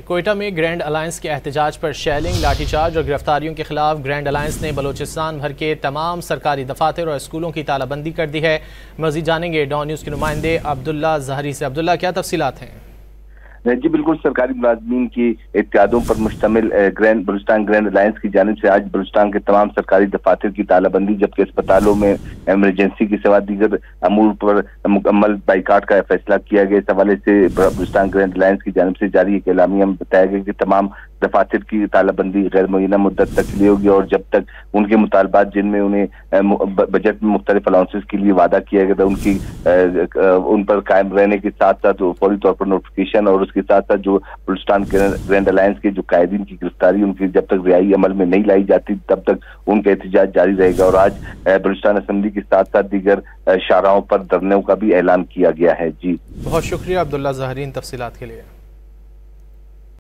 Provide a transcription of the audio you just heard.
कोयटा में grand alliance के एहतजाज पर शेलिंग, लाठीचार्ज और गिरफ्तारियों के खिलाफ ग्रैंड अलायंस ने बलोचिस्तान भर के तमाम सरकारी दफातर और स्कूलों की तालाबंदी कर दी है। मज़ीद जानेंगे डॉन न्यूज़ के नुमाइंदे अब्दुल्ला ज़हरी से। अब्दुल्ला, क्या तफसीलात हैं? जी बिल्कुल, सरकारी मुलाजमीन की इत्यादों पर मुश्तमिल बलूचिस्तान ग्रैंड अलायंस की जानिब से आज बलूचिस्तान के तमाम सरकारी दफातर की तालाबंदी, जबकि अस्पतालों में इमरजेंसी के सिवा दीगर अमूर पर मुकम्मल बाइकाट का फैसला किया गया। इस हवाले से बलूचिस्तान ग्रैंड अलायंस की जानिब से जारी एक एलामिया में बताया गया कि तमाम दफातर की तालाबंदी गैर मुअय्यना मुद्दत तक के लिए होगी और जब तक उनके मुतालबात जिनमें उन्हें बजट में मुख्तलिफ अलाउंसेस के लिए वादा किया गया था उन पर कायम रहने के साथ साथ फौरी तौर पर नोटिफिकेशन और उसके साथ साथ जो बलूचिस्तान ग्रैंड अलायंस के जो कायदीन की गिरफ्तारी उनकी जब तक रिहाई अमल में नहीं लाई जाती तब तक उनका एहतजाज जारी रहेगा। और आज बलूचिस्तान असेंबली के साथ साथ दीगर शाहराहों पर धरनों का भी ऐलान किया गया है। जी बहुत शुक्रिया अब्दुल्ला ज़हरी इन तफसीलात के लिए।